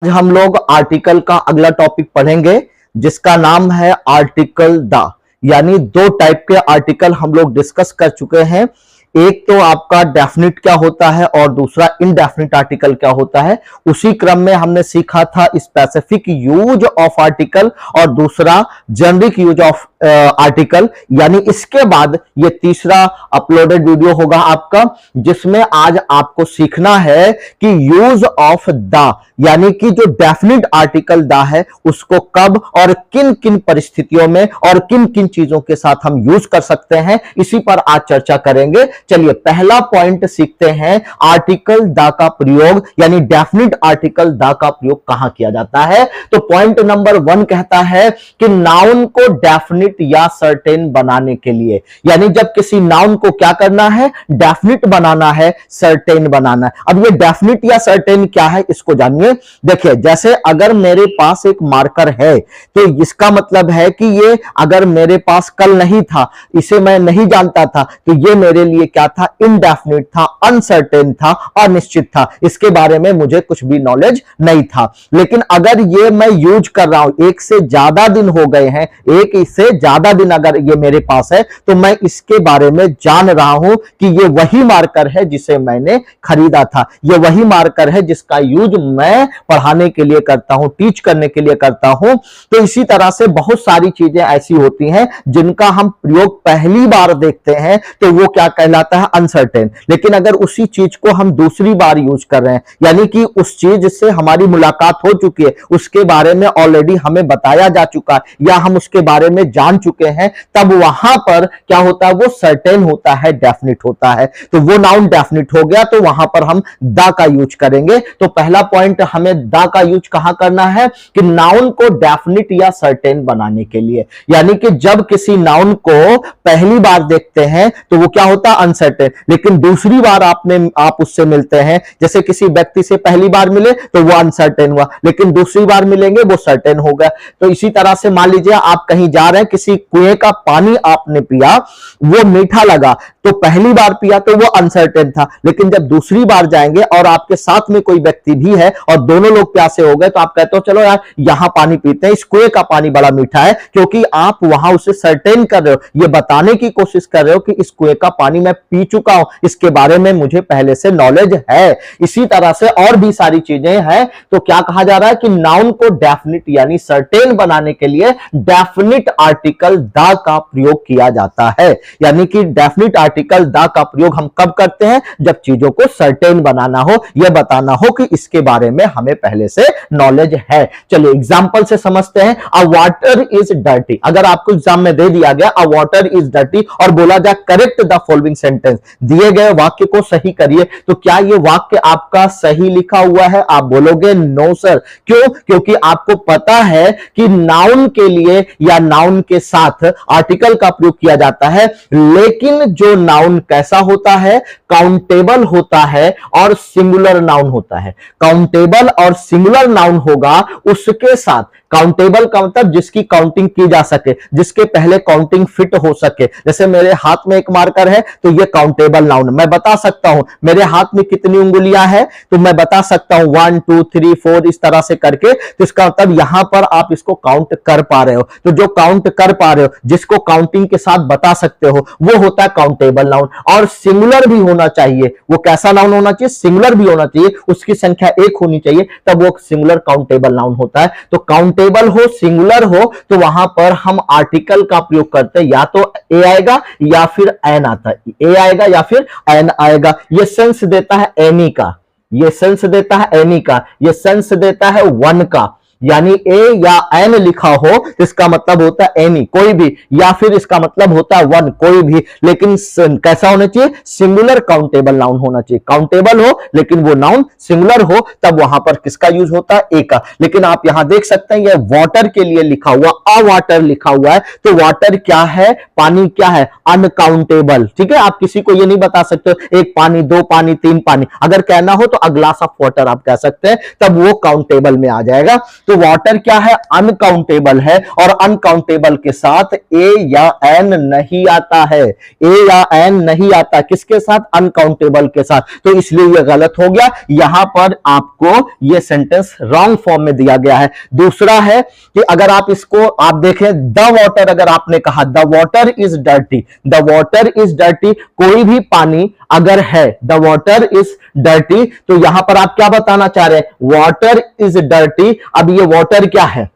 आज हम लोग आर्टिकल का अगला टॉपिक पढ़ेंगे जिसका नाम है आर्टिकल द। यानी दो टाइप के आर्टिकल हम लोग डिस्कस कर चुके हैं। एक तो आपका डेफिनिट क्या होता है और दूसरा इनडेफिनिट आर्टिकल क्या होता है। उसी क्रम में हमने सीखा था स्पेसिफिक यूज ऑफ आर्टिकल और दूसरा जेनरिक यूज ऑफ आर्टिकल। यानी इसके बाद ये तीसरा अपलोडेड वीडियो होगा आपका, जिसमें आज आपको सीखना है कि यूज ऑफ द, यानी कि जो डेफिनिट आर्टिकल द है उसको कब और किन किन परिस्थितियों में और किन किन चीजों के साथ हम यूज कर सकते हैं, इसी पर आज चर्चा करेंगे। चलिए पहला पॉइंट सीखते हैं, आर्टिकल द का प्रयोग यानी डेफिनिट आर्टिकल द का प्रयोग कहां किया जाता है। तो पॉइंट नंबर 1 कहता है कि नाउन को डेफिनिट या सर्टेन बनाने के लिए, यानी जब किसी नाउन को क्या करना है, डेफिनिट बनाना है, सर्टेन बनाना है। अब ये डेफिनिट या सर्टेन क्या है इसको जानिए। देखिए जैसे अगर मेरे पास एक मार्कर है तो इसका मतलब है कि ये अगर मेरे पास कल नहीं था, इसे मैं नहीं जानता था, तो ये मेरे लिए क्या था, इनडेफिनिट था, अनसर्टेन था, अनिश्चित था, इसके बारे में मुझे कुछ भी नॉलेज नहीं था। लेकिन अगर ये मैं यूज कर रहा हूं, एक से ज्यादा दिन हो गए हैं, एक से ज्यादा दिन अगर ये मेरे पास है, तो मैं इसके बारे में जान रहा हूं कि ये वही मार्कर है जिसे मैंने खरीदा था, ये वही मार्कर है जिसका यूज मैं पढ़ाने के लिए करता हूं, टीच करने के लिए करता हूं। तो इसी तरह से बहुत सारी चीजें ऐसी होती हैं जिनका हम प्रयोग पहली बार देखते हैं तो वो क्या कहलाता है, अनसर्टेन। लेकिन अगर उसी चीज को हम दूसरी बार यूज कर रहे हैं, यानी कि उस चीज से हमारी मुलाकात हो चुकी है, उसके बारे में ऑलरेडी हमें बताया जा चुका है या हम उसके बारे में जान चुके हैं, तब वहां पर क्या होता है, वो सर्टेन होता है, डेफिनिट होता है। तो वो नाउन डेफिनिट हो गया, तो वहां पर हम द का यूज करेंगे। तो पहला पॉइंट हमें द का यूज कहां करना है कि नाउन को डेफिनिट या सर्टेन बनाने के लिए। यानी कि जब किसी नाउन को पहली बार देखते हैं तो वो क्या होता है, अनसर्टेन। लेकिन दूसरी बार आप उससे मिलते हैं, जैसे किसी व्यक्ति से पहली बार मिले तो वो अनसर्टेन हुआ, लेकिन दूसरी बार मिलेंगे वो सर्टेन हो गया। तो इसी तरह से मान लीजिए आप कहीं जा रहे हैं, किसी कुएं का पानी आपने पिया, वो मीठा लगा, तो पहली बार पिया तो वो अनसर्टेन था, लेकिन जब दूसरी बार जाएंगे और आपके साथ में कोई व्यक्ति भी है और दोनों लोग प्यासे हो गए, तो आप कहते हो चलो यार यहां पानी पीते हैं, इस कुएं का पानी बड़ा मीठा है, क्योंकि आप वहां उसे सर्टेन कर रहे हो, ये बताने की कोशिश कर रहे हो कि इस कुएं का पानी मैं पी चुका हूं, इसके बारे में मुझे पहले से नॉलेज है। इसी तरह से और भी सारी चीजें हैं। तो क्या कहा जा रहा है कि नाउन को डेफिनिट यानी सर्टेन बनाने के लिए डेफिनिट आर्टिकल द का प्रयोग किया जाता है। यानी कि डेफिनिट आर्टिकल द का प्रयोग हम कब करते हैं, जब चीजों को सर्टेन बनाना हो, यह बताना हो कि इसके बारे में हमें पहले से नॉलेज है। चलिए एग्जांपल से समझते हैं। अ वाटर इज डर्टी, अगर आपको एग्जाम में दे दिया गया अ वाटर इज डर्टी और बोला जाए करेक्ट द फॉलोइंग सेंटेंस, दिए गए वाक्य को सही करिए, तो क्या यह वाक्य आपका सही लिखा हुआ है? आप बोलोगे नो सर। क्यों? क्योंकि आपको पता है कि नाउन के लिए या नाउन के साथ आर्टिकल का प्रयोग किया जाता है, लेकिन जो नाउन कैसा होता है, काउंटेबल होता है और सिंगुलर नाउन होता है। काउंटेबल और सिंगुलर नाउन होगा, उसके साथ काउंटेबल का मतलब जिसकी काउंटिंग की जा सके, जिसके पहले काउंटिंग फिट हो सके। जैसे मेरे हाथ में एक मार्कर है तो ये काउंटेबल नाउन, मैं बता सकता हूं मेरे हाथ में कितनी उंगलियां हैं, तो मैं बता सकता हूं 1 2 3 4 इस तरह से करके। तो इसका मतलब यहां पर आप इसको काउंट कर पा रहे हो, तो जो काउंट कर पा रहे हो, जिसको काउंटिंग के साथ बता सकते हो, वो होता है काउंटेबल नाउन। और सिंगुलर भी होना चाहिए। वो कैसा नाउन होना चाहिए? सिंगुलर भी होना चाहिए, उसकी संख्या 1 होनी चाहिए, तब वो सिंगुलर काउंटेबल नाउन होता है। तो काउंटेबल हो, सिंगुलर हो, तो वहां पर हम आर्टिकल का प्रयोग करते हैं, या तो ए आएगा या फिर एन आता है, ए आएगा या फिर एन आएगा। ये सेंस देता है एनी का, ये सेंस देता है एनी का, ये सेंस देता है वन का। यानी ए या एन लिखा हो तो इसका मतलब होता है एनी, कोई भी, या फिर इसका मतलब होता है वन, कोई भी। लेकिन कैसा होना चाहिए? सिंगुलर काउंटेबल नाउन होना चाहिए। काउंटेबल हो लेकिन वो नाउन सिंगुलर हो, तब वहां पर किसका यूज होता है? ए का। लेकिन आप यहां देख सकते हैं ये वाटर के लिए लिखा हुआ, अ वाटर लिखा हुआ है, तो वाटर क्या है? पानी क्या है? अनकाउंटेबल। ठीक है, आप किसी को ये नहीं बता सकते एक पानी, दो पानी, तीन पानी। अगर कहना हो तो अ ग्लास ऑफ वाटर आप कह सकते हैं, तब वो काउंटेबल में आ जाएगा। तो वाटर क्या है, अनकाउंटेबल है, और अनकाउंटेबल के साथ ए या एन नहीं आता है, ए या एन नहीं आता, किसके साथ, अनकाउंटेबल के साथ, तो इसलिए यह गलत हो गया। यहां पर आपको यह सेंटेंस रॉन्ग फॉर्म में दिया गया है। दूसरा है कि अगर आप इसको आप देखें, द वाटर अगर आपने कहा the water is dirty, the water is dirty, कोई भी पानी अगर है द वाटर इज डर्टी, तो यहां पर आप क्या बताना चाह रहे हैं, वाटर इज डर्टी। अब ये वाटर क्या है,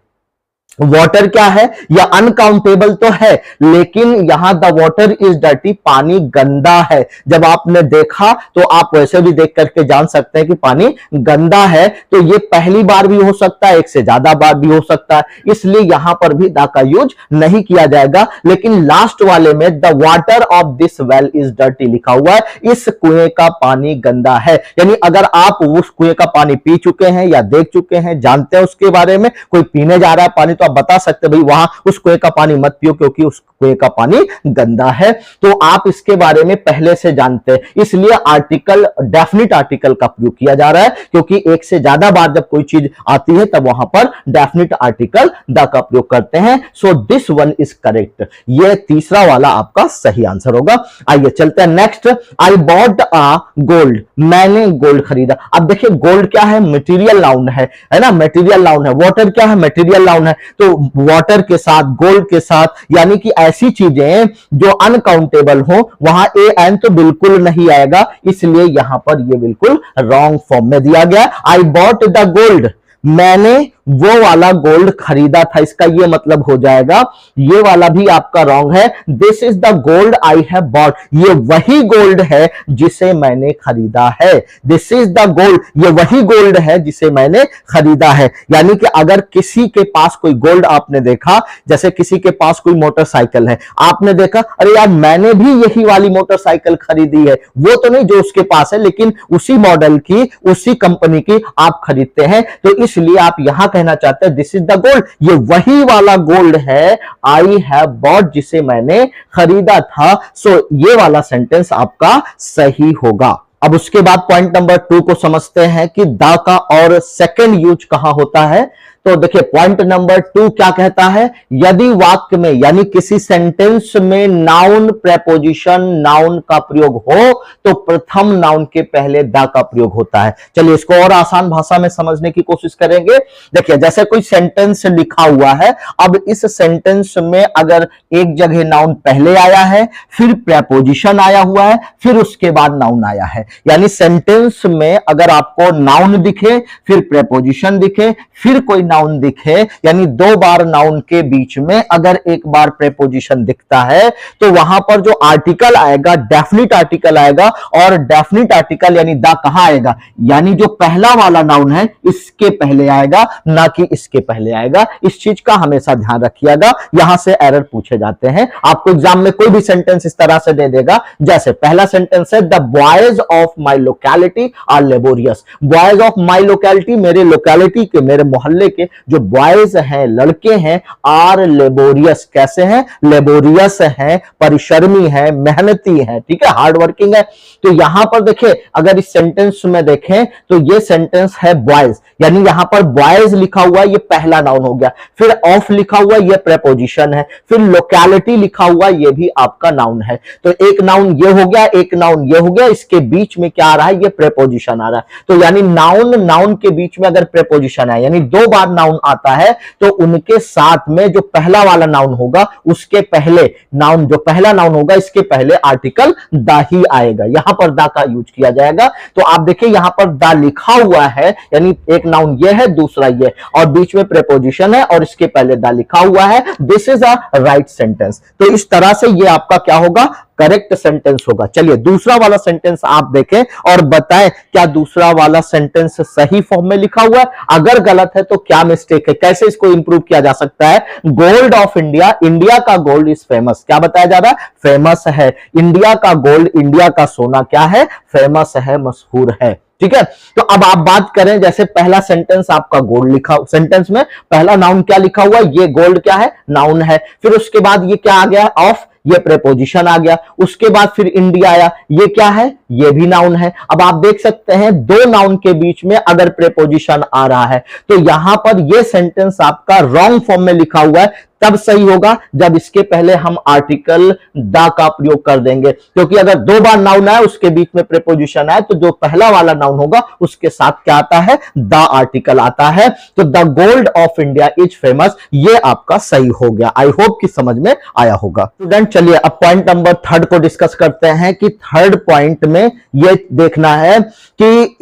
वाटर क्या है, या अनकाउंटेबल तो है, लेकिन यहां द वाटर इज डर्टी, पानी गंदा है। जब आपने देखा तो आप वैसे भी देख करके जान सकते हैं कि पानी गंदा है, तो ये पहली बार भी हो सकता है, एक से ज्यादा बार भी हो सकता है, इसलिए यहां पर भी द का यूज नहीं किया जाएगा। लेकिन लास्ट वाले में the water of this well is dirty लिखा हुआ है, इस कुएं का पानी गंदा है, यानी अगर आप उस कुएं का पानी पी चुके हैं या देख चुके हैं, जानते हैं उसके बारे में, कोई पीने जा रहा है पानी, तो आप बता सकते भाई वहां उस कुएं का पानी मत पियो क्योंकि उस कुएं का पानी गंदा है। तो आप इसके बारे में पहले से जानते हैं, इसलिए आर्टिकल, डेफिनिट आर्टिकल का प्रयोग किया जा रहा है, क्योंकि एक से ज्यादा बार जब कोई चीज आती है तब वहां पर डेफिनिट आर्टिकल द का प्रयोग करते हैं। So this one is correct, ये तीसरा वाला आपका सही आंसर होगा। आइए चलते हैं next. I bought a gold, मैंने गोल्ड खरीदा। अब देखिए गोल्ड क्या है, मटेरियल नाउन है ना, मटेरियल नाउन है। वाटर क्या है, मटेरियल नाउन है, तो वाटर के साथ, गोल्ड के साथ, यानी कि ऐसी चीजें जो अनकाउंटेबल हो, वहां ए एन तो बिल्कुल नहीं आएगा, इसलिए यहां पर ये बिल्कुल रॉन्ग फॉर्म में दिया गया। आई बॉट द गोल्ड, मैंने वो वाला गोल्ड खरीदा था, इसका ये मतलब हो जाएगा, ये वाला भी आपका रॉन्ग है। This is the gold I have bought, ये वही गोल्ड है जिसे मैंने खरीदा है। दिस इज द गोल्ड, ये वही गोल्ड है जिसे मैंने खरीदा है। यानी कि अगर किसी के पास कोई गोल्ड आपने देखा, जैसे किसी के पास कोई मोटरसाइकिल है, आपने देखा अरे यार मैंने भी यही वाली मोटरसाइकिल खरीदी है, वो तो नहीं जो उसके पास है, लेकिन उसी मॉडल की, उसी कंपनी की आप खरीदते हैं, तो इसलिए आप यहां कहना चाहते हैं दिस इज द गोल्ड, ये वही वाला गोल्ड है आई हैव बॉट जिसे मैंने खरीदा था। सो ये वाला सेंटेंस आपका सही होगा। अब उसके बाद पॉइंट नंबर 2 को समझते हैं कि द का और सेकंड यूज कहां होता है। तो देखिए पॉइंट नंबर 2 क्या कहता है, यदि वाक्य में यानी किसी सेंटेंस में नाउन प्रेपोजिशन नाउन का प्रयोग हो तो प्रथम नाउन के पहले द का प्रयोग होता है। चलिए इसको और आसान भाषा में समझने की कोशिश करेंगे। देखिए जैसे कोई सेंटेंस लिखा हुआ है, अब इस सेंटेंस में अगर एक जगह नाउन पहले आया है, फिर प्रेपोजिशन आया हुआ है, फिर उसके बाद नाउन आया है, यानी सेंटेंस में अगर आपको नाउन दिखे, फिर प्रेपोजिशन दिखे, फिर कोई नाउन दिखे, यानी 2 बार नाउन के बीच में अगर एक बार प्रेपोजिशन दिखता है, तो वहां पर जो आर्टिकल आएगा डेफिनिट आर्टिकल आएगा। और डेफिनिट आर्टिकल यानी द कहां आएगा, यानी जो पहला वाला नाउन है इसके पहले आएगा, ना कि इसके पहले आएगा। इस चीज का हमेशा ध्यान रखिएगा, यहां से एरर पूछे जाते हैं। आपको एग्जाम में कोई भी सेंटेंस इस तरह से दे देगा, जैसे पहला सेंटेंस है the boys of my locality are laborious. Boys of my locality, मेरे लोकेलिटी के, मेरे मोहल्ले के जो बॉयज हैं, लड़के हैं, आर लेबोरियस, कैसे हैं, लेबोरियस हैं, परिश्रमी हैं, मेहनती हैं, ठीक है, हार्ड वर्किंग है। तो यहां पर देखिए अगर इस सेंटेंस में देखें तो ये सेंटेंस है बॉयज, यानी यहां पर बॉयज लिखा हुआ है, ये पहला नाउन हो गया, फिर ऑफ लिखा हुआ ये प्रेपोजिशन है, फिर लोकेलिटी लिखा हुआ ये भी आपका नाउन है। तो एक नाउन ये हो गया, एक नाउन ये हो गया, इसके बीच में क्या आ रहा है, ये प्रेपोजिशन आ रहा है। तो यानी नाउन नाउन के बीच में अगर प्रेपोजिशन है, यानी 2 बार नाउन आता है, तो उनके साथ में जो पहला वाला नाउन होगा उसके पहले नाउन, जो पहला नाउन होगा इसके पहले आर्टिकल द ही आएगा, यहां पर द का यूज किया जाएगा। तो आप देखिए यहां पर द लिखा हुआ है, यानी एक नाउन ये है, दूसरा ये, और बीच में प्रेपोजिशन है और इसके पहले द लिखा हुआ है। This is a right sentence. तो इस तरह से ये आपका क्या होगा, करेक्ट सेंटेंस होगा। चलिए दूसरा वाला सेंटेंस आप देखें और बताएं क्या दूसरा वाला सेंटेंस सही फॉर्म में लिखा हुआ है, अगर गलत है तो क्या मिस्टेक है, कैसे इसको इंप्रूव किया जा सकता है। गोल्ड ऑफ इंडिया, इंडिया का गोल्ड इज फेमस, क्या बताया जा रहा है, फेमस है। इंडिया का गोल्ड, इंडिया का सोना क्या है, फेमस है, मशहूर है, ठीक है। तो अब आप बात करें, जैसे पहला सेंटेंस आपका गोल्ड लिखा, सेंटेंस में पहला नाउन क्या लिखा हुआ है, ये गोल्ड क्या है, नाउन है, फिर उसके बाद ये क्या आ गया, ऑफ, ये प्रेपोजिशन आ गया। उसके बाद फिर इंडिया आया, ये क्या है, ये भी नाउन है। अब आप देख सकते हैं दो नाउन के बीच में अगर प्रेपोजिशन आ रहा है तो यहां पर ये सेंटेंस आपका रॉन्ग फॉर्म में लिखा हुआ है, तब सही होगा जब इसके पहले हम आर्टिकल द का प्रयोग कर देंगे, क्योंकि अगर दो बार नाउन आए उसके बीच में प्रेपोजिशन आए तो जो पहला वाला नाउन होगा उसके साथ क्या आता है, द आर्टिकल आता है। तो the gold of India is famous, ये आपका सही हो गया। आई होप कि समझ में आया होगा। स्टूडेंट चलिए अब पॉइंट नंबर 3 को डिस्कस करते हैं कि थर्ड पॉइंट में ये देखना है कि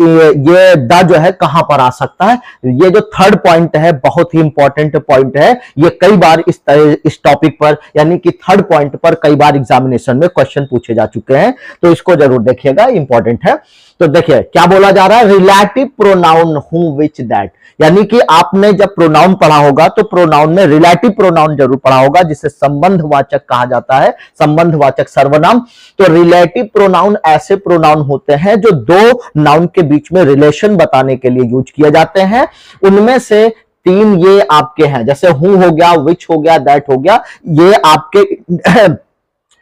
ये द जो है कहां पर आ सकता है। ये जो थर्ड पॉइंट है बहुत ही इंपॉर्टेंट पॉइंट है, ये कई बार इस टॉपिक पर यानी कि थर्ड पॉइंट पर कई बार एग्जामिनेशन में क्वेश्चन पूछे जा चुके हैं, तो इसको जरूर देखिएगा, इंपॉर्टेंट है। तो देखिए क्या बोला जा रहा है, relative pronoun who which that, यानी कि आपने जब प्रोनाउन पढ़ा होगा तो प्रोनाउन में रिलेटिव प्रोनाउन जरूर पढ़ा होगा जिसे संबंधवाचक कहा जाता है, संबंधवाचक सर्वनाम। तो रिलेटिव प्रोनाउन ऐसे प्रोनाउन होते हैं जो दो नाउन के बीच में रिलेशन बताने के लिए यूज किए जाते हैं। उनमें से 3 ये आपके हैं, जैसे हु हो गया, विच हो गया, दैट हो गया, ये आपके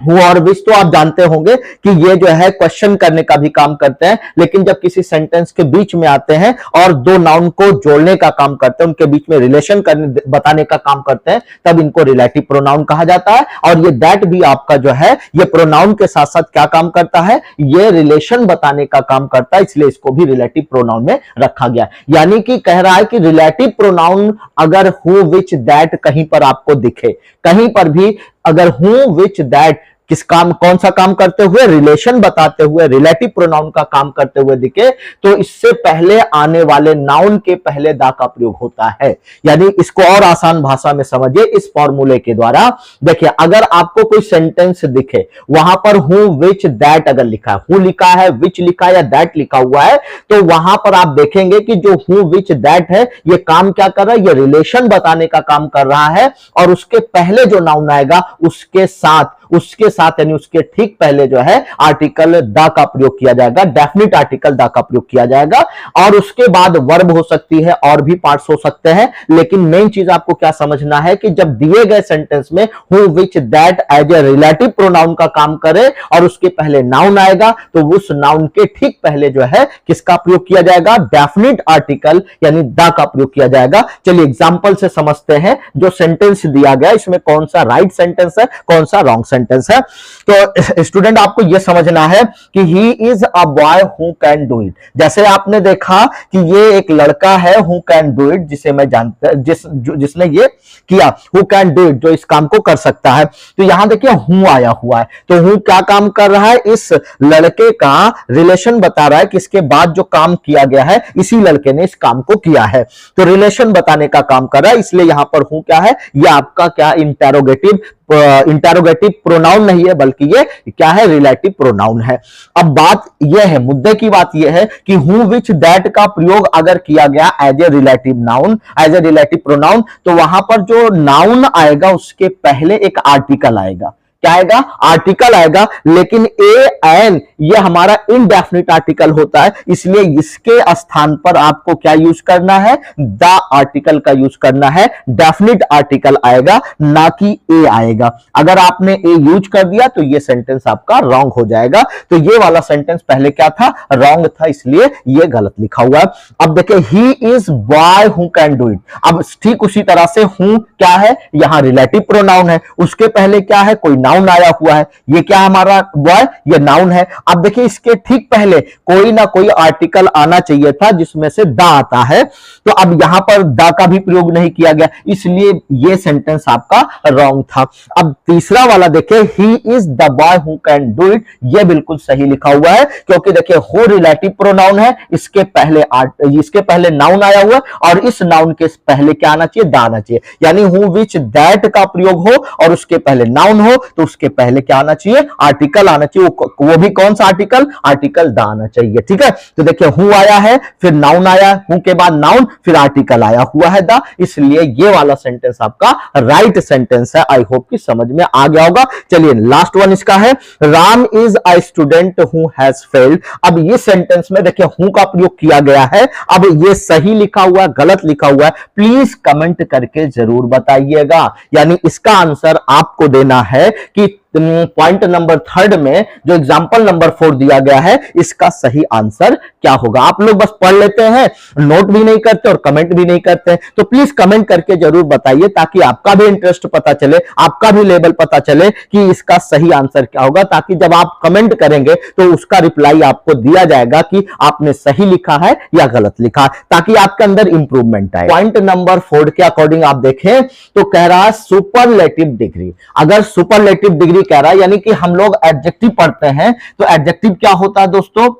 हु और विच तो आप जानते होंगे कि ये जो है क्वेश्चन करने का भी काम करते हैं, लेकिन जब किसी सेंटेंस के बीच में आते हैं और दो नाउन को जोड़ने का काम करते हैं, उनके बीच में रिलेशन करने बताने का काम करते हैं, तब इनको रिलेटिव प्रोनाउन कहा जाता है। और ये दैट भी आपका जो है ये प्रोनाउन के साथ साथ क्या काम करता है, ये रिलेशन बताने का काम करता है, इसलिए इसको भी रिलेटिव प्रोनाउन में रखा गया। यानी कि कह रहा है कि रिलेटिव प्रोनाउन अगर हु विच दैट कहीं पर आपको दिखे, कहीं पर भी अगर हु विच दैट किस काम, कौन सा काम करते हुए, रिलेशन बताते हुए, रिलेटिव प्रोनाउन का काम करते हुए दिखे, तो इससे पहले आने वाले नाउन के पहले दा का प्रयोग होता है। यानी इसको और आसान भाषा में समझिए इस फॉर्मूले के द्वारा। देखिए अगर आपको कोई सेंटेंस दिखे, वहां पर हु विच दैट अगर लिखा है, हु लिखा है, विच लिखा है या दैट लिखा हुआ है, तो वहां पर आप देखेंगे कि जो हु विच दैट है ये काम क्या कर रहा है, ये रिलेशन बताने का काम कर रहा है। और उसके पहले जो नाउन आएगा उसके साथ यानी उसके ठीक पहले जो है आर्टिकल द का प्रयोग किया जाएगा, डेफिनिट आर्टिकल द का प्रयोग किया जाएगा। और उसके बाद वर्ब हो सकती है, और भी पार्ट्स हो सकते हैं, लेकिन मेन चीज आपको क्या समझना है कि जब दिए गए सेंटेंस में who which that as a relative pronoun का काम करे और उसके पहले नाउन आएगा, तो उस नाउन के ठीक पहले जो है किसका प्रयोग किया जाएगा, डेफिनिट आर्टिकल यानी द का प्रयोग किया जाएगा। चलिए एग्जांपल से समझते हैं जो सेंटेंस दिया गया इसमें कौन सा राइट सेंटेंस है, कौन सा रॉन्ग सेंटेंस है। तो स्टूडेंट आपको यह समझना है कि he is a boy who can do it. जैसे आपने देखा कि ये एक लड़का है हु कैन डू इट, जिसे मैं जानता जिसने ये किया, हु कैन डू इट, जो इस काम को कर सकता है। तो यहां देखिए हु आया हुआ है, तो हु क्या काम कर रहा है, इस लड़के का रिलेशन बता रहा है कि इसके बाद जो काम किया गया है इसी लड़के ने इस काम को किया है, तो रिलेशन बताने का काम कर रहा है। इसलिए यहां पर हु क्या है, ये आपका क्या इंटेरोगेटिव प्रोनाउन नहीं है, बल्कि ये क्या है, रिलेटिव प्रोनाउन है। अब बात यह है, मुद्दे की बात यह है कि हु विच दैट का प्रयोग अगर किया गया as a relative noun, as a relative pronoun, तो वहां पर जो नाउन आएगा उसके पहले एक आर्टिकल आएगा। क्या आएगा, आर्टिकल आएगा, लेकिन ए एन ये हमारा इनडेफिनिट आर्टिकल होता है, इसलिए इसके स्थान पर आपको क्या यूज करना है, द आर्टिकल का यूज करना है। डेफिनिट आर्टिकल आएगा, ना कि ए आएगा। अगर आपने ए यूज कर दिया तो ये सेंटेंस आपका रॉन्ग हो जाएगा। तो ये वाला सेंटेंस पहले क्या था, रॉन्ग था, इसलिए ये गलत लिखा हुआ है। अब देखिए he is boy who can do it. अब ठीक उसी तरह से हु क्या है, यहां रिलेटिव प्रोनाउन है, उसके पहले क्या है, कोई नाउन आया हुआ है, ये क्या हमारा बॉय, ये नाउन है। अब देखिए इसके ठीक पहले कोई ना कोई आर्टिकल आना चाहिए था जिसमें से द आता है, तो अब यहां पर द का भी प्रयोग नहीं किया गया, इसलिए ये सेंटेंस आपका रॉन्ग था। अब तीसरा वाला देखिए he is the boy who can do it, ये बिल्कुल सही लिखा हुआ है, क्योंकि देखिए हु रिलेटिव प्रोनाउन है, इसके पहले नाउन आया हुआ है और इस नाउन के पहले क्या आना चाहिए, द आना चाहिए। यानी हु विच दैट का प्रयोग हो और उसके पहले नाउन हो तो उसके पहले क्या आना चाहिए, आर्टिकल आना चाहिए। वो भी कौन सा आर्टिकल, आर्टिकल द आना चाहिए। ठीक है, तो देखिए हु आया है, फिर नाउन आया, हु के बाद नाउन, फिर आर्टिकल आया हुआ है द, इसलिए ये वाला सेंटेंस आपका राइट सेंटेंस है। आई होप कि समझ में आ गया होगा। चलिए लास्ट वन इसका है, Ram is a student who has failed. अब ये सेंटेंस में देखिए हु का प्रयोग किया गया है। अब ये सही लिखा हुआ है, गलत लिखा हुआ है, प्लीज कमेंट करके जरूर बताइएगा। यानी इसका आंसर आपको देना है कि पॉइंट नंबर 3 में जो एग्जांपल नंबर 4 दिया गया है, इसका सही आंसर क्या होगा? आप लोग बस पढ़ लेते हैं, नोट भी नहीं करते और कमेंट भी नहीं करते, तो प्लीज कमेंट करके जरूर बताइए ताकि आपका भी इंटरेस्ट पता चले, आपका भी लेवल पता चले कि इसका सही आंसर क्या होगा, ताकि जब आप कमेंट करेंगे तो उसका रिप्लाई आपको दिया जाएगा कि आपने सही लिखा है या गलत लिखा है, ताकि आपके अंदर इंप्रूवमेंट आए। पॉइंट नंबर 4 के अकॉर्डिंग आप देखें तो कह रहा है सुपरलेटिव डिग्री। अगर सुपरलेटिव डिग्री कह रहा है यानी कि हम लोग एडजेक्टिव पढ़ते हैं, तो एडजेक्टिव क्या होता है दोस्तों?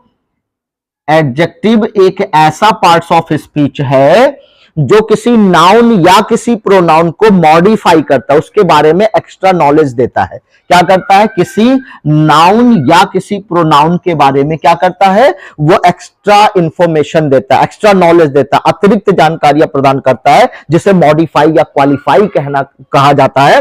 एडजेक्टिव एक ऐसा पार्ट्स ऑफ स्पीच है जो किसी नाउन या किसी प्रोनाउन को मॉडिफाई करता है, उसके बारे में एक्स्ट्रा नॉलेज देता है। क्या करता है? किसी नाउन या किसी प्रोनाउन के बारे में क्या करता है? वो एक्स्ट्रा इंफॉर्मेशन देता है, एक्स्ट्रा नॉलेज देता है, अतिरिक्त जानकारियां प्रदान करता है, जिसे मॉडिफाई या क्वालिफाई कहा जाता है।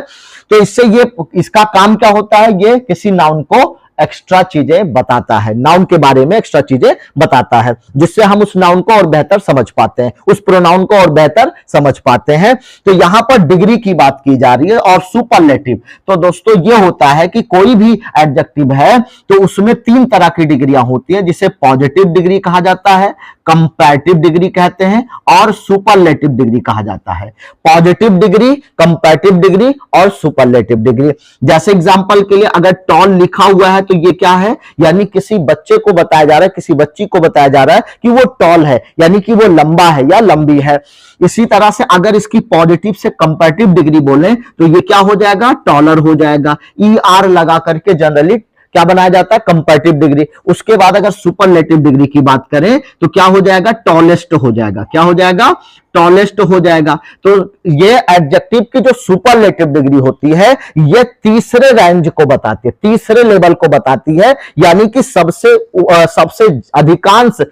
तो इससे ये इसका काम क्या होता है? ये किसी नाउन को एक्स्ट्रा चीजें बताता है, नाउन के बारे में एक्स्ट्रा चीजें बताता है, जिससे हम उस नाउन को और बेहतर समझ पाते हैं, उस प्रोनाउन को और बेहतर समझ पाते हैं। तो यहां पर डिग्री की बात की जा रही है और सुपरलेटिव। तो दोस्तों ये होता है कि कोई भी एडजेक्टिव है तो उसमें 3 तरह की डिग्रियां होती है, जिसे पॉजिटिव डिग्री कहा जाता है, कंपैरेटिव डिग्री कहते हैं और सुपरलेटिव डिग्री कहा जाता है। पॉजिटिव डिग्री, कंपैरेटिव डिग्री और सुपरलेटिव डिग्री। जैसे एग्जांपल के लिए अगर टॉल लिखा हुआ है तो ये क्या है? यानी किसी बच्चे को बताया जा रहा है, किसी बच्ची को बताया जा रहा है कि वो टॉल है, यानी कि वो लंबा है या लंबी है। इसी तरह से अगर इसकी पॉजिटिव से कंपैरेटिव डिग्री बोले तो ये क्या हो जाएगा? टॉलर हो जाएगा। ER लगा करके जनरली क्या बनाया जाता है? Comparative degree. उसके बाद अगर सुपरलेटिव डिग्री की बात करें तो क्या हो जाएगा? टॉलेस्ट हो जाएगा। क्या हो जाएगा? टॉलेस्ट हो जाएगा। तो ये एडजेक्टिव की जो सुपरलेटिव डिग्री होती है, ये तीसरे रेंज को बताती है, तीसरे लेवल को बताती है, यानी कि सबसे अधिकांश,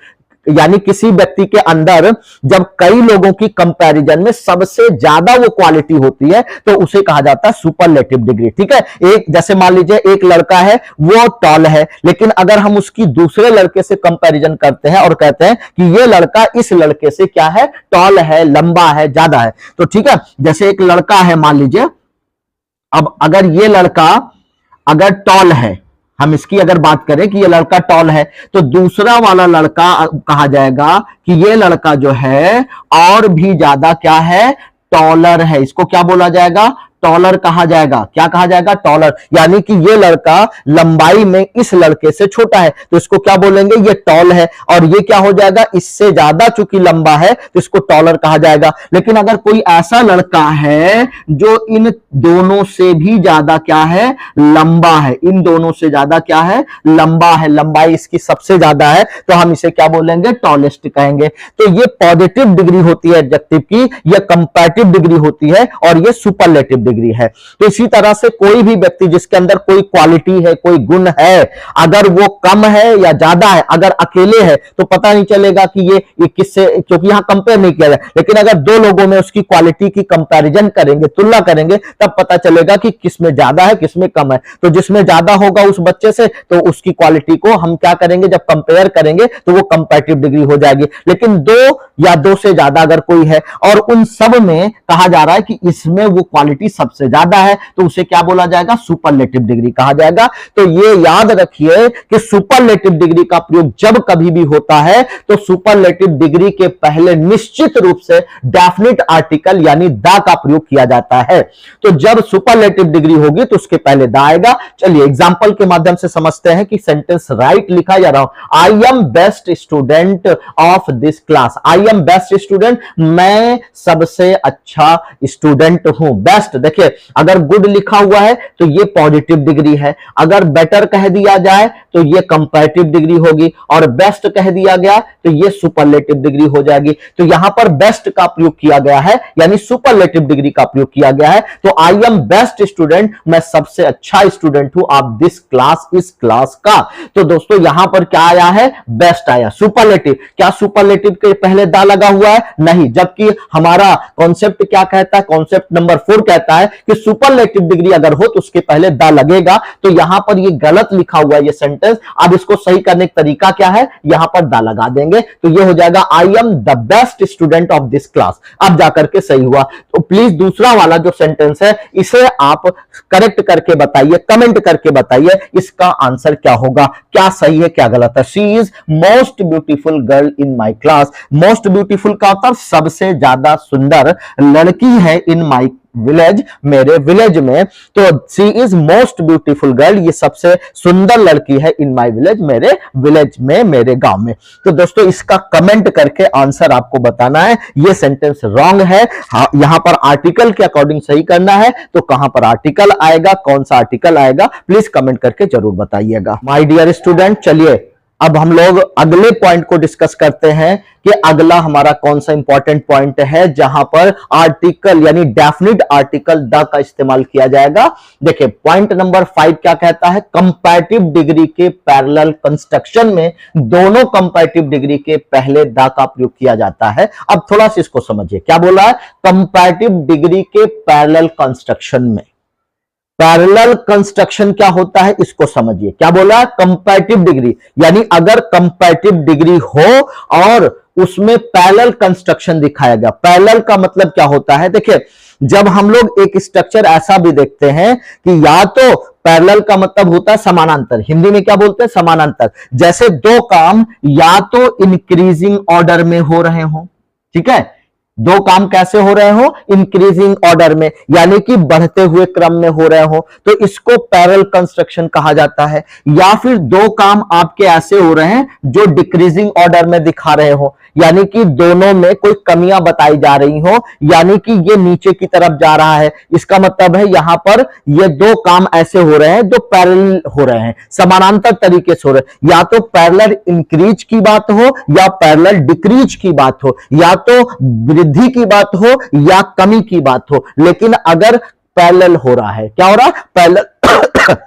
यानी किसी व्यक्ति के अंदर जब कई लोगों की कंपैरिजन में सबसे ज्यादा वो क्वालिटी होती है तो उसे कहा जाता है सुपरलेटिव डिग्री। ठीक है, एक जैसे मान लीजिए एक लड़का है, वो टॉल है, लेकिन अगर हम उसकी दूसरे लड़के से कंपैरिजन करते हैं और कहते हैं कि ये लड़का इस लड़के से क्या है? टॉल है, लंबा है, ज्यादा है। तो ठीक है, जैसे एक लड़का है मान लीजिए, अब अगर ये लड़का अगर टॉल है, हम इसकी अगर बात करें कि ये लड़का टॉल है, तो दूसरा वाला लड़का कहा जाएगा कि ये लड़का जो है और भी ज्यादा क्या है? टॉलर है। इसको क्या बोला जाएगा? टॉलर कहा जाएगा। क्या कहा जाएगा? टॉलर। यानी कि ये लड़का लंबाई में इस लड़के से छोटा है, तो इसको क्या बोलेंगे? ये टॉल है। और ये क्या हो जाएगा? इससे ज्यादा चूंकि लंबा है तो इसको टॉलर कहा जाएगा। लेकिन अगर कोई ऐसा लड़का है जो इन दोनों से भी ज्यादा क्या है? लंबा है। इन दोनों से ज्यादा क्या है? लंबा है, लंबाई इसकी सबसे ज्यादा है, तो हम इसे क्या बोलेंगे? टॉलेस्ट कहेंगे। तो ये पॉजिटिव डिग्री होती है एडजेक्टिव की, यह कंपैरेटिव डिग्री होती है और ये सुपरलेटिव डिग्री है। तो इसी तरह से कोई भी व्यक्ति जिसके अंदर कोई क्वालिटी है, कोई गुण है, अगर वो कम है या ज्यादा है, अगर अकेले है तो पता नहीं चलेगा कि ये किससे, क्योंकि यहां कंपेयर नहीं किया जाए। लेकिन अगर दो लोगों में उसकी क्वालिटी की कंपैरिजन करेंगे, तुलना करेंगे, तब पता चलेगा कि किसमें ज्यादा है, किसमें कम है। तो जिसमें ज्यादा होगा उस बच्चे से, तो उसकी क्वालिटी को हम क्या करेंगे? जब कंपेयर करेंगे तो वो कंपैरेटिव डिग्री हो जाएगी। लेकिन 2 या 2 से ज्यादा अगर कोई है और उन सब में कहा जा रहा है कि इसमें वो क्वालिटी सबसे ज्यादा है, तो उसे क्या बोला जाएगा? सुपरलेटिव डिग्री कहा जाएगा। तो ये याद रखिए कि सुपरलेटिव डिग्री का प्रयोग जब कभी भी होता है तो सुपरलेटिव डिग्री के पहले निश्चित रूप से डेफिनिट आर्टिकल यानी द का प्रयोग किया जाता है। तो जब सुपरलेटिव डिग्री होगी तो उसके पहले द आएगा। चलिए एग्जांपल के माध्यम से समझते हैं कि सेंटेंस राइट लिखा जा रहा हूं। I am best student of this class. I am best student, मैं सबसे अच्छा स्टूडेंट हूं। बेस्ट, देखिए अगर गुड लिखा हुआ है तो ये पॉजिटिव डिग्री है, अगर बेटर कह दिया जाए तो ये कंपैरेटिव डिग्री होगी, और बेस्ट कह दिया गया तो ये सुपरलेटिव डिग्री हो जाएगी। तो यहां पर बेस्ट का प्रयोग किया गया है, यानी सुपरलेटिव डिग्री का प्रयोग किया गया है। तो आई एम बेस्ट स्टूडेंट, मैं सबसे अच्छा स्टूडेंट हूं ऑफ दिस क्लास, इस क्लास का। तो दोस्तों यहां पर क्या आया है? बेस्ट आया। सुपरलेटिव, क्या सुपरलेटिव के पहले दा लगा हुआ है? नहीं, जबकि हमारा कॉन्सेप्ट क्या कहता है? कॉन्सेप्ट नंबर 4 कहता है है कि सुपरलेटिव डिग्री अगर हो तो उसके पहले द लगेगा, तो यहां पर ये गलत लिखा हुआ है ये सेंटेंस। अब इसको सही करने का तरीका क्या है, यहां पर द लगा देंगे, तो ये हो जाएगा I am the best student of this class. अब जाकर के सही हुआ। तो प्लीज दूसरा वाला जो सेंटेंस है इसे आप करेक्ट करके बताइए, कमेंट करके बताइए इसका आंसर क्या होगा, क्या सही है क्या गलत है। She is most beautiful girl in my class. Most beautiful का मतलब सबसे ज्यादा सुंदर लड़की है इन माई विलेज, मेरे विलेज में। तो she is most beautiful girl, ये सबसे सुंदर लड़की है इन माई विलेज, मेरे विलेज में, मेरे गांव में। तो दोस्तों इसका कमेंट करके आंसर आपको बताना है। ये सेंटेंस रॉन्ग है। यहां पर आर्टिकल के अकॉर्डिंग सही करना है, तो कहां पर आर्टिकल आएगा, कौन सा आर्टिकल आएगा, प्लीज कमेंट करके जरूर बताइएगा। माय डियर स्टूडेंट, चलिए अब हम लोग अगले पॉइंट को डिस्कस करते हैं कि अगला हमारा कौन सा इंपॉर्टेंट पॉइंट है जहां पर आर्टिकल यानी डेफिनिट आर्टिकल द का इस्तेमाल किया जाएगा। देखिए पॉइंट नंबर 5 क्या कहता है, कंपैरेटिव डिग्री के पैरेलल कंस्ट्रक्शन में दोनों कंपैरेटिव डिग्री के पहले द का प्रयोग किया जाता है। अब थोड़ा सा इसको समझिए, क्या बोला है, कंपैरेटिव डिग्री के पैरेलल कंस्ट्रक्शन में। पैरेलल कंस्ट्रक्शन क्या होता है इसको समझिए, क्या बोला, कंपैरेटिव डिग्री, यानी अगर कंपैरेटिव डिग्री हो और उसमें पैरेलल कंस्ट्रक्शन दिखाया गया। पैरेलल का मतलब क्या होता है, देखिए जब हम लोग एक स्ट्रक्चर ऐसा भी देखते हैं कि या तो पैरेलल का मतलब होता है समानांतर, हिंदी में क्या बोलते हैं, समानांतर। जैसे दो काम या तो इंक्रीजिंग ऑर्डर में हो रहे हो, ठीक है, दो काम कैसे हो रहे हो, इंक्रीजिंग ऑर्डर में, यानी कि बढ़ते हुए क्रम में हो रहे हो, तो इसको पैरेलल कंस्ट्रक्शन कहा जाता है। या फिर दो काम आपके ऐसे हो रहे हैं जो डिक्रीजिंग ऑर्डर में दिखा रहे हो, यानी कि दोनों में कोई कमियां बताई जा रही हो, यानी कि ये नीचे की तरफ जा रहा है, इसका मतलब है यहां पर ये दो काम ऐसे हो रहे हैं जो पैरेलल हो रहे हैं, समानांतर तरीके से हो रहे हैं। या तो पैरेलल इंक्रीज की बात हो या पैरेलल डिक्रीज की बात हो, या तो वृद्धि की बात हो या कमी की बात हो, लेकिन अगर पैरेलल हो रहा है, क्या हो रहा है, पैरेलल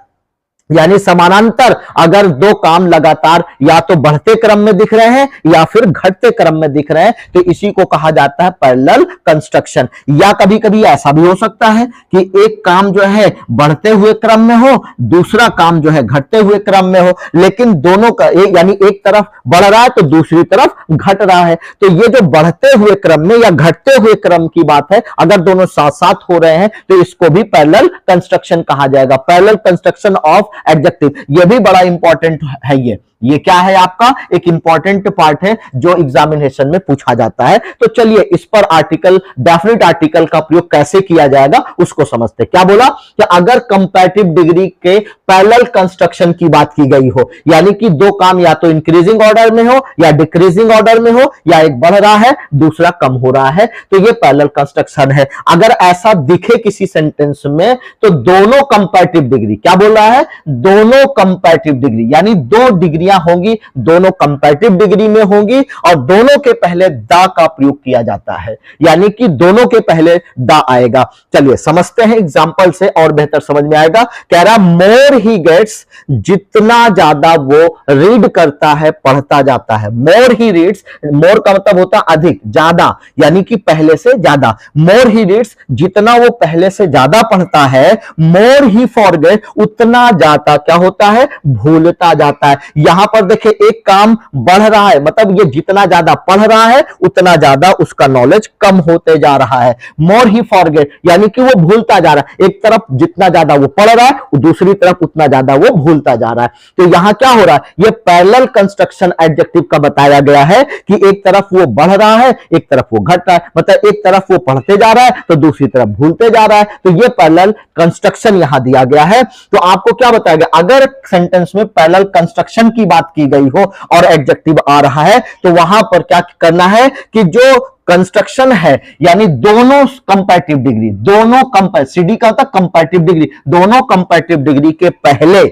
यानी समानांतर, अगर दो काम लगातार या तो बढ़ते क्रम में दिख रहे हैं या फिर घटते क्रम में दिख रहे हैं, तो इसी को कहा जाता है पैरेलल कंस्ट्रक्शन। या कभी कभी ऐसा भी हो सकता है कि एक काम जो है बढ़ते हुए क्रम में हो, दूसरा काम जो है घटते हुए क्रम में हो, लेकिन दोनों का यानी एक तरफ बढ़ रहा है तो दूसरी तरफ घट रहा है। तो ये जो बढ़ते हुए क्रम में या घटते हुए क्रम की बात है, अगर दोनों साथ साथ हो रहे हैं तो इसको भी पैरेलल कंस्ट्रक्शन कहा जाएगा, पैरेलल कंस्ट्रक्शन ऑफ एडजेक्टिव। ये भी बड़ा इंपॉर्टेंट है। ये क्या है, आपका एक इंपॉर्टेंट पार्ट है जो एग्जामिनेशन में पूछा जाता है। तो चलिए इस पर आर्टिकल, डेफिनिट आर्टिकल का प्रयोग कैसे किया जाएगा उसको समझते हैं। क्या बोला कि अगर कंपैरेटिव डिग्री के पैरेलल कंस्ट्रक्शन की बात की गई हो, यानी कि दो काम या तो इंक्रीजिंग ऑर्डर में हो या डिक्रीजिंग ऑर्डर में हो, या एक बढ़ रहा है दूसरा कम हो रहा है, तो ये पैरेलल कंस्ट्रक्शन है। अगर ऐसा दिखे किसी सेंटेंस में तो दोनों कंपैरेटिव डिग्री, क्या बोल रहा है, दोनों कंपैरेटिव डिग्री, यानी दो डिग्रियां होंगी, दोनों कंपैरेटिव डिग्री में होंगी और दोनों के पहले द का प्रयोग किया जाता है, यानी कि दोनों के पहले द आएगा। चलिए समझते हैं एग्जांपल से और बेहतर समझ में आएगा। कह रहा मोर ही गेट्स, जितना ज्यादा वो रीड करता है पढ़ता जाता है। मोर ही रीड्स, मोर का मतलब होता है अधिक, ज्यादा, यानी कि पहले से ज्यादा। मोर ही रीड्स, जितना वो पहले से ज्यादा पढ़ता है। मोर ही फॉरगेट, उतना ज्यादा क्या होता है, भूलता जाता है। यहां पर देखिए एक काम बढ़ रहा है, मतलब ये जितना ज्यादा पढ़ रहा है उतना ज्यादा उसका नॉलेज कम होते जा रहा है। मोर ही फॉरगेट, यानी कि वो भूलता जा रहा है। एक तरफ जितना ज्यादा वो पढ़ रहा है, दूसरी तरफ उतना ज्यादा वो भूलता जा रहा है। तो यहां क्या हो रहा है, ये पैरेलल कंस्ट्रक्शन एडजेक्टिव का बताया गया है कि एक तरफ वो बढ़ रहा है, एक तरफ वो घट रहा है, मतलब एक तरफ वो पढ़ते जा रहा है तो दूसरी तरफ भूलते जा रहा है। तो ये पैरेलल कंस्ट्रक्शन यहां दिया गया है। तो आपको क्या बताया गया, अगर सेंटेंस में पैरेलल कंस्ट्रक्शन की बात की गई हो और एडजेक्टिव आ रहा है तो वहां पर क्या करना है कि जो कंस्ट्रक्शन है, यानी दोनों कंपैरेटिव डिग्री, दोनों सीडी का होता कंपैरेटिव डिग्री, दोनों कंपैरेटिव डिग्री के पहले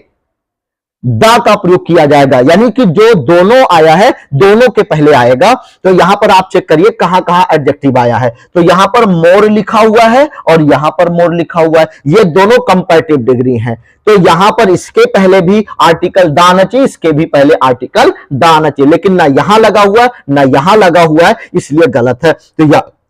द का प्रयोग किया जाएगा, यानी कि जो दोनों आया है दोनों के पहले आएगा। तो यहां पर आप चेक करिए कहां कहां एडजेक्टिव आया है। तो यहां पर मोर लिखा हुआ है और यहां पर मोर लिखा हुआ है, ये दोनों कंपैरेटिव डिग्री हैं। तो यहां पर इसके पहले भी आर्टिकल द आना चाहिए, इसके भी पहले आर्टिकल द आना चाहिए, लेकिन ना यहां लगा हुआ है ना यहां लगा हुआ है, इसलिए गलत है। तो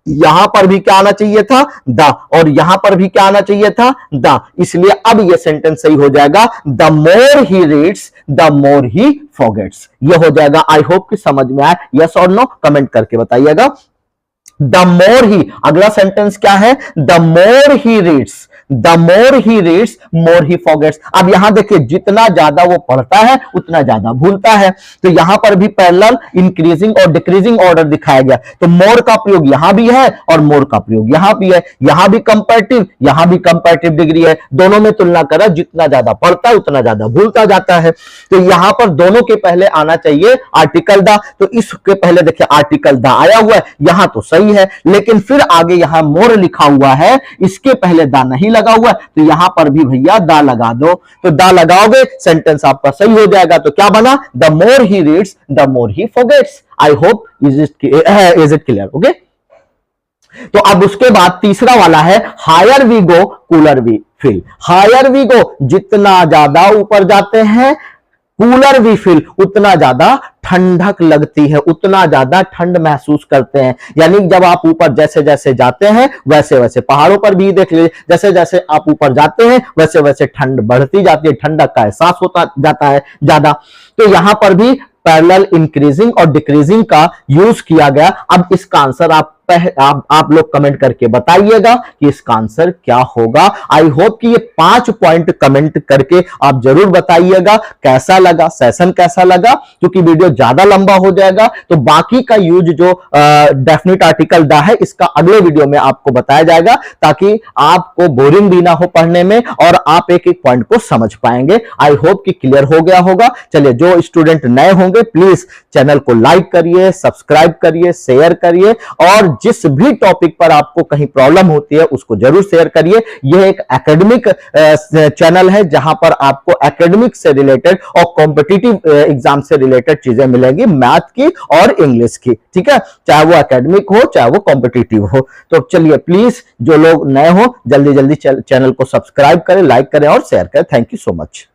यहां पर भी क्या आना चाहिए था, द, और यहां पर भी क्या आना चाहिए था, द। इसलिए अब यह सेंटेंस सही हो जाएगा, the more he reads the more he forgets. यह हो जाएगा। आई होप कि समझ में आए। यस और नो कमेंट करके बताइएगा। द मोर ही, अगला सेंटेंस क्या है, the more he reads the more he reads more he forgets. अब यहां देखिए, जितना ज्यादा वो पढ़ता है उतना ज्यादा भूलता है। तो यहां पर भी पैरेलल इंक्रीजिंग और डिक्रीजिंग ऑर्डर दिखाया गया। तो मोर का प्रयोग यहां भी है और मोर का प्रयोग यहां भी है। यहां भी कंपैरेटिव, यहां भी कंपैरेटिव डिग्री है। दोनों में तुलना करा, जितना ज्यादा पढ़ता है उतना ज्यादा भूलता जाता है। तो यहां पर दोनों के पहले आना चाहिए आर्टिकल द। तो इसके पहले देखिए आर्टिकल द आया हुआ है, यहां तो सही है, लेकिन फिर आगे यहां मोर लिखा हुआ है, इसके पहले द नहीं लगा हुआ, तो यहां पर भी भैया दा लगा दो। तो दा लगाओगे, सेंटेंस आपका सही हो जाएगा। तो क्या बना, the more he reads the more he forgets. I hope is it clear? Okay. तो अब उसके बाद तीसरा वाला है, higher we go cooler we feel. Higher we go, जितना ज्यादा ऊपर जाते हैं, कूलर वी फील, उतना ज्यादा ठंडक लगती है, उतना ज्यादा ठंड महसूस करते हैं। यानी जब आप ऊपर जैसे जैसे जाते हैं वैसे वैसे, पहाड़ों पर भी देख लीजिए, जैसे जैसे आप ऊपर जाते हैं वैसे वैसे ठंड बढ़ती जाती है, ठंडक का एहसास होता जाता है ज्यादा। तो यहां पर भी पैरेलल इंक्रीजिंग और डिक्रीजिंग का यूज किया गया। अब इसका आंसर आप लोग कमेंट करके बताइएगा कि इसका आंसर क्या होगा। आई होप कि ये 5 पॉइंट कमेंट करके आप जरूर बताइएगा कैसा लगा, सेशन कैसा लगा। क्योंकि वीडियो ज्यादा लंबा हो जाएगा, तो बाकी का यूज जो डेफिनेट आर्टिकल द है, इसका अगले वीडियो में आपको बताया जाएगा, ताकि आपको बोरिंग भी ना हो पढ़ने में और आप एक एक पॉइंट को समझ पाएंगे। आई होप कि क्लियर हो गया होगा। चलिए, जो स्टूडेंट नए होंगे प्लीज चैनल को लाइक करिए, सब्सक्राइब करिए, शेयर करिए, और जिस भी टॉपिक पर आपको कहीं प्रॉब्लम होती है उसको जरूर शेयर करिए। यह एक एकेडमिक चैनल है जहां पर आपको एकेडमिक से रिलेटेड और कॉम्पिटिटिव एग्जाम से रिलेटेड चीजें मिलेंगी, मैथ की और इंग्लिश की। ठीक है, चाहे वो एकेडमिक हो चाहे वो कॉम्पिटिटिव हो। तो चलिए, प्लीज जो लोग नए हो जल्दी जल्दी चैनल को सब्सक्राइब करें, लाइक करें और शेयर करें। Thank you so much.